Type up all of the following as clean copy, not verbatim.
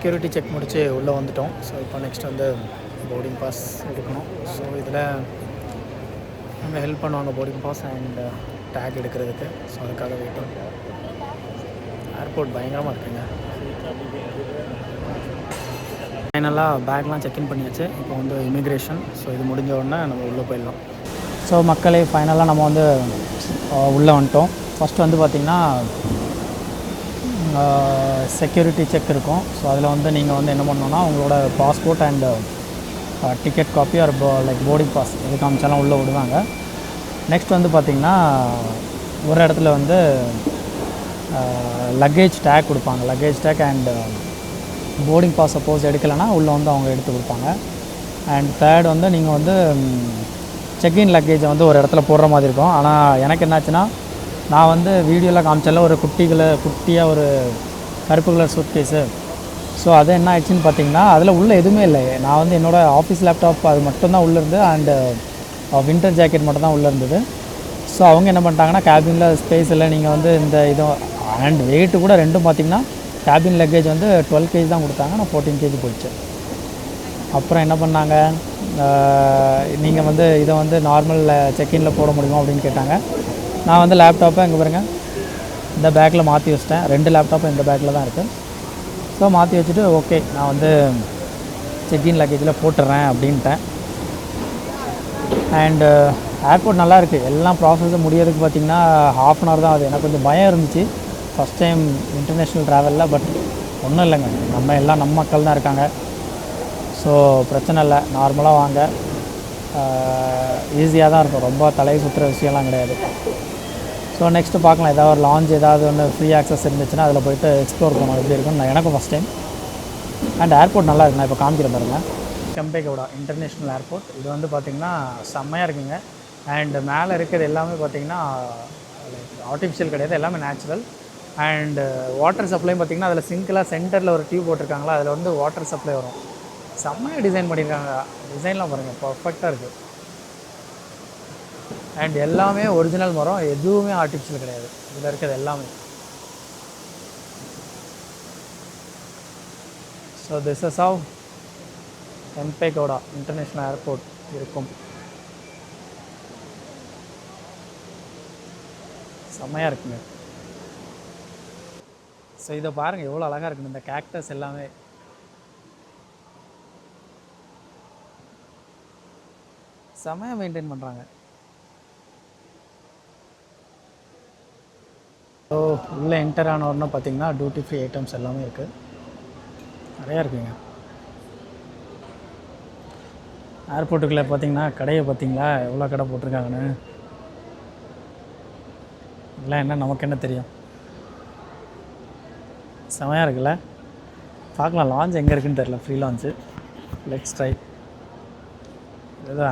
Security check முடித்து உள்ளே வந்துட்டோம். ஸோ இப்போ நெக்ஸ்ட் வந்து போர்டிங் பாஸ் எடுக்கணும். ஸோ இதில் அங்கே ஹெல்ப் பண்ணுவாங்க போர்டிங் பாஸ் அண்ட் டேக் எடுக்கிறதுக்கு. ஸோ அதுக்காக வெயிட்டிங். ஏர்போர்ட் பயங்கரமாக இருக்குங்க. ஃபைனலாக பேக்லாம் செக்இன் பண்ணியாச்சு. இப்போ வந்து இமிக்ரேஷன். ஸோ இது முடிஞ்ச உடனே நம்ம உள்ளே போயிடலாம். ஸோ மக்களே ஃபைனலாக நம்ம வந்து உள்ளே வந்துட்டோம். ஃபஸ்ட்டு வந்து பார்த்திங்கன்னா செக்யூரிட்டி செக் இருக்கும். ஸோ அதில் வந்து நீங்கள் வந்து என்ன பண்ணணுன்னா உங்களோட passport and ticket copy or like boarding pass இது காமிச்சாலும் உள்ளே விடுவாங்க. நெக்ஸ்ட் வந்து பார்த்திங்கன்னா ஒரு இடத்துல வந்து லக்கேஜ் டேக் கொடுப்பாங்க. Luggage tag and boarding pass suppose எடுக்கலைன்னா உள்ளே வந்து அவங்க எடுத்து கொடுப்பாங்க. அண்ட் தேர்ட் வந்து நீங்கள் வந்து செக்இன் லக்கேஜை வந்து ஒரு இடத்துல போடுற மாதிரி இருக்கும். ஆனால் எனக்கு என்னாச்சுன்னா நான் வந்து வீடியோவில் காமிச்சால ஒரு குட்டியாக ஒரு கருப்பு கலர் சூட்கேஸு. ஸோ அது என்ன ஆயிடுச்சுன்னு பார்த்தீங்கன்னா அதில் உள்ளே எதுவுமே இல்லை. நான் வந்து என்னோடய ஆஃபீஸ் லேப்டாப் அது மட்டும்தான் உள்ளே இருந்து அண்டு வின்டர் ஜாக்கெட் மட்டும் தான் உள்ளே இருந்தது. ஸோ அவங்க என்ன பண்ணிட்டாங்கன்னா கேபினில் ஸ்பேஸ் இல்லை, நீங்கள் வந்து இந்த இது அண்ட் வெயிட்டு கூட ரெண்டும் பார்த்திங்கன்னா கேபின் லக்கேஜ் வந்து 12 kg தான் கொடுத்தாங்க. நான் 14 kg போயிடுச்சு. அப்புறம் என்ன பண்ணாங்க, நீங்கள் வந்து இதை வந்து நார்மல் செக்இனில் போட முடியுமா அப்படின்னு கேட்டாங்க. நான் வந்து லேப்டாப்பை இங்கே பாருங்கள் இந்த பேக்கில் மாற்றி வச்சிட்டேன். 2 லேப்டாப்பும் இந்த பேக்கில் தான் இருக்குது. ஸோ மாற்றி வச்சுட்டு ஓகே நான் வந்து செக்இன் லக்கேஜில் போட்டுடுறேன் அப்படின்ட்டேன். அண்டு ஏர்போர்ட் நல்லாயிருக்கு. எல்லாம் ப்ராசஸும் முடியறதுக்கு பார்த்திங்கன்னா ½ அன் ஹவர் தான் ஆகுது. எனக்கு கொஞ்சம் பயம் இருந்துச்சு ஃபஸ்ட் டைம் இன்டர்நேஷ்னல் ட்ராவலில். பட் ஒன்றும் இல்லைங்க, நம்ம மக்கள் தான் இருக்காங்க. ஸோ பிரச்சனை இல்லை, நார்மலாக வாங்க. ஈஸியாக தான் இருக்கும், ரொம்ப தலையை சுற்றுற விஷயம்லாம் கிடையாது. ஸோ நெக்ஸ்ட்டு பார்க்கலாம், ஏதாவது ஒரு லான்ச் ஏதாவது ஒன்று ஃப்ரீ ஆக்சஸ் இருந்துச்சுன்னா அதில் போய்ட்டு எக்ஸ்ப்ளோர் பண்ணணும் எப்படி இருக்குன்னு. நான் எனக்கும் ஃபஸ்ட் டைம். அண்ட் ஏர்போர்ட் நல்லா இருக்கு. நான் இப்போ காமிக்கிறேன் பாருங்கள். Kempegowda international airport. இது வந்து பார்த்திங்கன்னா செம்மையாக இருக்குங்க. அண்ட் மேலே இருக்கிறது எல்லாமே பார்த்திங்கன்னா ஆர்டிஃபிஷியல் கிடையாது, எல்லாமே நேச்சுரல். அண்டு வாட்டர் சப்ளையும் பார்த்திங்கன்னா அதில் சிங்கிளாக சென்டரில் ஒரு டியூப் போட்டிருக்காங்களா, அதில் வந்து வாட்டர் சப்ளை வரும். செம்மையாக டிசைன் பண்ணியிருக்காங்க. டிசைன்லாம் பாருங்கள் பர்ஃபெக்டாக இருக்குது. அண்ட் எல்லாமே ஒரிஜினல் மரம், எதுவுமே ஆர்டிஃபிஷியல் கிடையாது இதில் இருக்கிறது எல்லாமே. So this is how Kempegowda international airport இருக்கும். செம்மையாக இருக்குங்க. ஸோ இதை பாருங்கள் எவ்வளோ அழகாக இருக்குங்க. இந்த கேக்டஸ் எல்லாமே செம்மையாக மெயின்டைன் பண்ணுறாங்க. ஸோ உள்ளே என்டர் ஆனோடனே பார்த்திங்கன்னா டியூட்டி ஃப்ரீ ஐட்டம்ஸ் எல்லாமே இருக்குது, நிறையா இருக்குங்க. ஏர்போர்ட்டுக்குள்ளே பார்த்திங்கன்னா கடையை பார்த்திங்களா எவ்வளோ கடை போட்டிருக்காங்கன்னு. இல்லை என்ன நமக்கு என்ன தெரியும். செமையாக இருக்குல்ல. பார்க்கலாம் லான்ச் எங்கே இருக்குன்னு தெரில. Free launch. Let's try. ஏதோ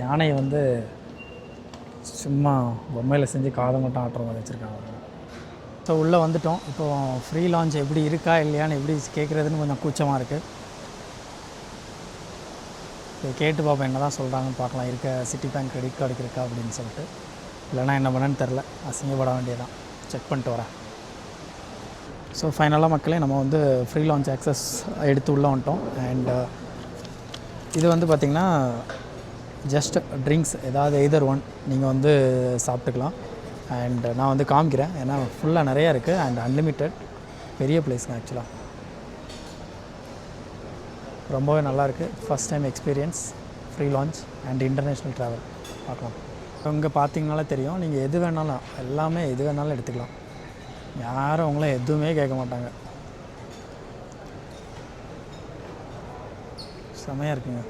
யானை வந்து சும்மா பொம்மையில் செஞ்சு காதை மட்டும் ஆட்டுற மாதிரி வச்சுருக்காங்க. ஸோ உள்ளே வந்துட்டோம். இப்போது ஃப்ரீ லான்ச் எப்படி இருக்கா இல்லையான்னு எப்படி கேட்குறதுன்னு கொஞ்சம் கூச்சமாக இருக்குது. இப்போ கேட்டு பார்ப்போம் என்ன தான் சொல்கிறாங்கன்னு பார்க்கலாம். இருக்க சிட்டி பேங்க் கிரெடிட் கார்டுக்கு இருக்கா அப்படின்னு சொல்லிட்டு. இல்லைனா என்ன பண்ணேன்னு தெரில, அசிங்கப்பட வேண்டியதான். செக் பண்ணிட்டு வரேன். ஸோ ஃபைனலாக மக்களே நம்ம வந்து ஃப்ரீ லான்ச் ஆக்சஸ் எடுத்து உள்ளே வந்துட்டோம். அண்டு இது வந்து பார்த்திங்கன்னா ஜஸ்ட் ட்ரிங்க்ஸ் ஏதாவது எய்தர் ஒன் நீங்கள் வந்து சாப்பிட்டுக்கலாம். அண்ட் நான் வந்து காமிக்கிறேன் ஏன்னா ஃபுல்லாக நிறையா இருக்குது. அண்ட் அன்லிமிட்டெட் பெரிய பிளேஸுங்க ஆக்சுவலாக. ரொம்பவே நல்லாயிருக்கு. First time experience free launch and international travel. பார்க்கலாம். இங்கே பார்த்தீங்கனாலே தெரியும், நீங்கள் எது வேணாலும் எல்லாமே எது வேணாலும் எடுத்துக்கலாம். யாரும் உங்களை எதுவுமே கேட்க மாட்டாங்க. செமையாக இருக்குங்க.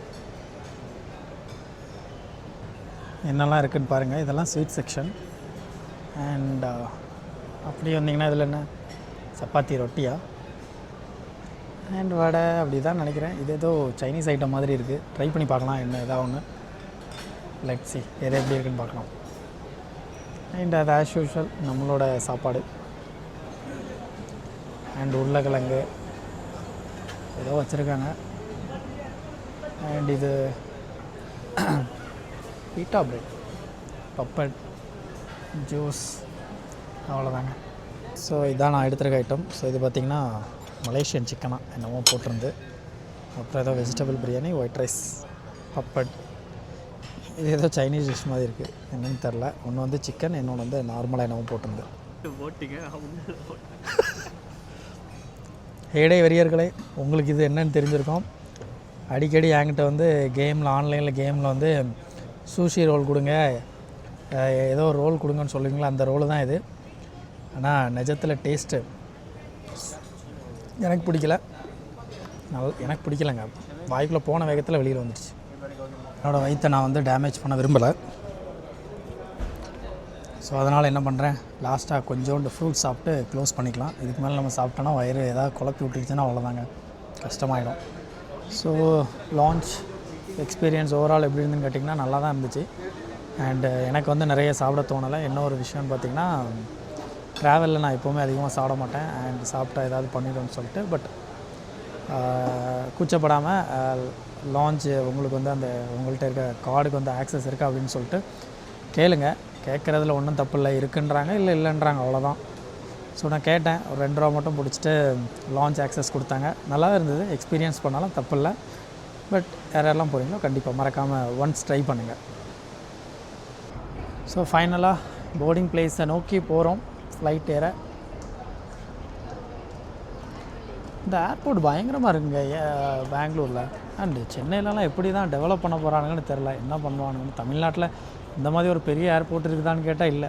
என்னெல்லாம் இருக்குதுன்னு பாருங்கள். இதெல்லாம் ஸ்வீட் செக்ஷன். அண்ட் அப்படி வந்தீங்கன்னா இதில் என்ன சப்பாத்தி ரொட்டியா அண்ட் வடை அப்படி தான் நினைக்கிறேன். இது ஏதோ சைனீஸ் ஐட்டம் மாதிரி இருக்குது. ட்ரை பண்ணி பார்க்கலாம் என்ன ஏதாவது ஒன்று. லெட்ஸ் see எது எப்படி இருக்குன்னு பார்க்கலாம். அண்ட் அது ஆஸ் யூஷுவல் நம்மளோட சாப்பாடு. அண்ட் உருளைக்கிழங்கு ஏதோ வச்சுருக்காங்க. அண்ட் இது பீட்டா பிரெட், பப்பட், ஜூஸ், அவ்வளோதாங்க. ஸோ இதான் நான் எடுத்துருக்க ஐட்டம். ஸோ இது பார்த்திங்கன்னா மலேசியன் சிக்கனா என்னமோ போட்டிருந்து. அப்புறம் ஏதோ vegetable biryani, white rice, puppet. இது ஏதோ சைனீஸ் டிஷ் மாதிரி இருக்குது, என்னன்னு தெரில. ஒன்று வந்து சிக்கன், இன்னொன்று வந்து நார்மலாக என்னமோ போட்டிருந்து. ஏடே வெறியர்களே, உங்களுக்கு இது என்னன்னு தெரிஞ்சிருக்கோம். அடிக்கடி என்கிட்ட வந்து ஆன்லைனில் கேமில் வந்து சூஷி ரோல் கொடுங்க, ஏதோ ஒரு ரோல் கொடுங்கன்னு சொல்லுவீங்களா, அந்த ரோல் தான் இது. ஆனால் நிஜத்தில் டேஸ்ட்டு எனக்கு பிடிக்கலைங்க. வாய்க்குள்ளே போன வேகத்தில் வெளியில் வந்துடுச்சு. என்னோடய வயிற்றை நான் வந்து டேமேஜ் பண்ண விரும்பலை. ஸோ அதனால் என்ன பண்ணுறேன், லாஸ்ட்டாக கொஞ்சோண்டு ஃப்ரூட் சாப்பிட்டு க்ளோஸ் பண்ணிக்கலாம். இதுக்கு மேலே நம்ம சாப்பிட்டோன்னா வயிறு ஏதாவது குழப்பி விட்டுருச்சுன்னா அவ்வளோதாங்க, கஷ்டமாயிடும். ஸோ லான்ச் எக்ஸ்பீரியன்ஸ் ஓவரால் எப்படி இருந்துன்னு கேட்டிங்கன்னா நல்லா தான் இருந்துச்சு. அண்டு எனக்கு வந்து நிறைய சாப்பிட தோணலை. என்ன ஒரு விஷயம்னு பார்த்திங்கன்னா, ட்ராவலில் நான் எப்போவுமே அதிகமாக சாப்பிட மாட்டேன். அண்ட் சாப்பிட்டா ஏதாவது பண்ணிவிடும்னு சொல்லிட்டு, பட் கூச்சப்படாமல் லான்ச்சு உங்களுக்கு வந்து அந்த உங்கள்கிட்ட இருக்க கார்டுக்கு வந்து ஆக்சஸ் இருக்கா அப்படின்னு சொல்லிட்டு கேளுங்க. கேட்குறதுல ஒன்றும் தப்பு இல்லை, இருக்குன்றாங்க, இல்லைன்றாங்க, அவ்வளோதான். ஸோ நான் கேட்டேன், ஒரு 2 ரூபா மட்டும் பிடிச்சிட்டு லான்ச் ஆக்சஸ் கொடுத்தாங்க. நல்லா இருந்தது, எக்ஸ்பீரியன்ஸ் பண்ணாலும் தப்பு இல்லை. பட் யாரெல்லாம் போகிறீங்களோ கண்டிப்பாக மறக்காமல் ஒன்ஸ் ட்ரை பண்ணுங்கள். ஸோ ஃபைனலாக போர்டிங் பிளேஸை நோக்கி போகிறோம், ஃப்ளைட் ஏற. இந்த ஏர்போர்ட் பயங்கரமாக இருக்குங்க பெங்களூரில். அண்டு சென்னையிலலாம் எப்படி தான் டெவலப் பண்ண போகிறானுங்கன்னு தெரில, என்ன பண்ணுவானுங்கன்னு. தமிழ்நாட்டில் இந்த மாதிரி ஒரு பெரிய ஏர்போர்ட் இருக்குதான்னு கேட்டால் இல்லை.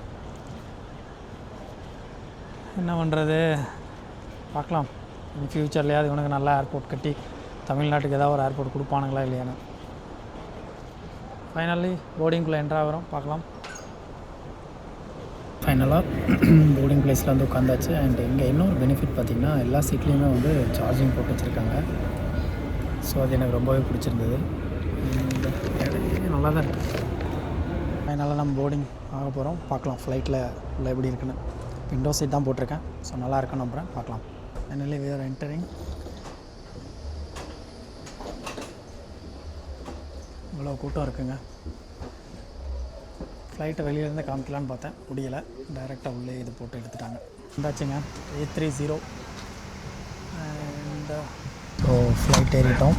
என்ன பண்ணுறது, பார்க்கலாம். இன் ஃப்யூச்சர்லையாவது இவனுக்கு நல்ல ஏர்போர்ட் கட்டி தமிழ்நாட்டுக்கு ஏதாவது ஒரு ஏர்போர்ட் கொடுப்பானுங்களா இல்லையான்னு. ஃபைனலி போர்டிங்குள்ளே என்ட்ராகிறோம், பார்க்கலாம். ஃபைனலாக போர்டிங் பிளேஸில் வந்து உட்காந்தாச்சு. அண்ட் இங்கே இன்னொரு பெனிஃபிட் பார்த்திங்கன்னா, எல்லா சீட்லேயுமே வந்து சார்ஜிங் போட்டு வச்சுருக்காங்க. ஸோ அது எனக்கு ரொம்பவே பிடிச்சிருந்தது. நல்லா தான் இருக்குது. ஃபைனலாக நம்ம போர்டிங் ஆக போகிறோம், பார்க்கலாம் ஃப்ளைட்டில் உள்ள எப்படி இருக்குன்னு. விண்டோ சீட் தான் போட்டிருக்கேன், ஸோ நல்லா இருக்குன்னு நம்புகிறேன், பார்க்கலாம். Finally we are entering. இவ்வளோ கூட்டம் இருக்குங்க. ஃப்ளைட்டை வெளியிலேருந்து காமிக்கலான்னு பார்த்தேன், முடியலை. டைரெக்டாக உள்ளே இது போட்டு எடுத்துட்டாங்க. இருந்தாச்சுங்க A30. அண்ட் ஸோ ஃப்ளைட் ஏறிட்டோம்.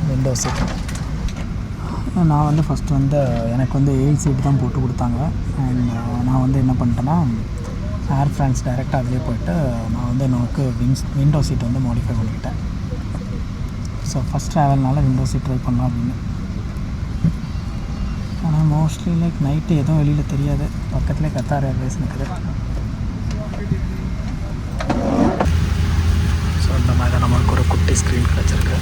விண்டோ சீட் நான் வந்து ஃபஸ்ட்டு வந்து எனக்கு வந்து ஏல் சீட்டு தான் போட்டு கொடுத்தாங்க. அண்ட் நான் வந்து என்ன பண்ணிட்டேன்னா, ஏர் ஃப்ரான்ஸ் டைரெக்டாக அதிலே போய்ட்டு நான் வந்து எனக்கு விண்டோ சீட் வந்து மாடிஃபை பண்ணிக்கிட்டேன். ஸோ ஃபஸ்ட் ட்ராவல்னால விண்டோ சீட் ட்ரை பண்ணலாம் அப்படின்னு. ஆனால் மோஸ்ட்லி லைக் நைட்டு எதுவும் வெளியில் தெரியாது. பக்கத்துலேயே கத்தார் ஏர்வேஸ் நிற்குது. ஸோ இந்த மாதிரி தான் நம்மளுக்கு ஒரு குட்டி ஸ்க்ரீன் கிடச்சிருக்கு.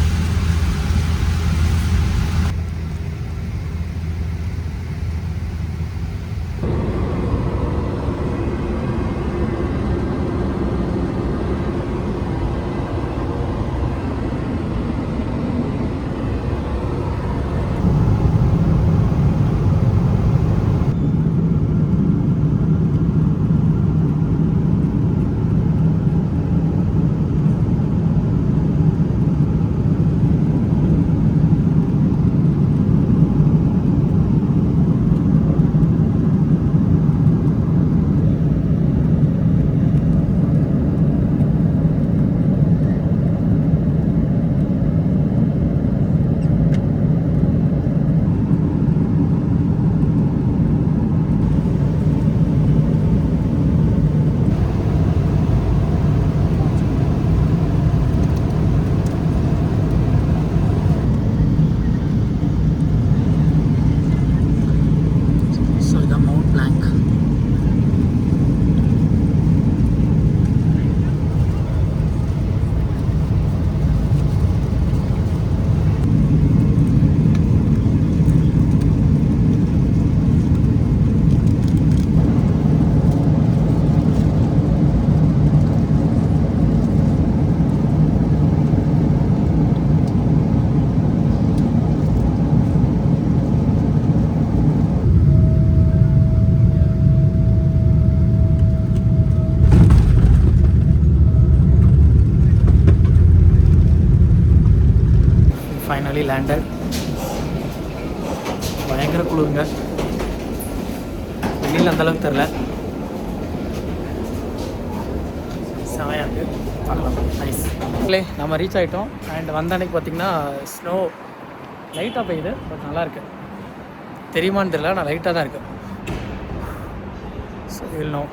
Finally landed. பயங்கர குளிருங்க, வெளியில் அந்தளவுக்கு தெரில. செமையாக இருக்குது, பார்க்கலாம். நைஸ். இல்லை நம்ம ரீச் ஆகிட்டோம். அண்ட் வந்த அன்னைக்கு பார்த்திங்கன்னா ஸ்னோ லைட்டாக பெய்யுது, பட் நல்லாயிருக்கு. தெரியுமான்னு தெரியல, நான் லைட்டாக தான் இருக்குது. So will know.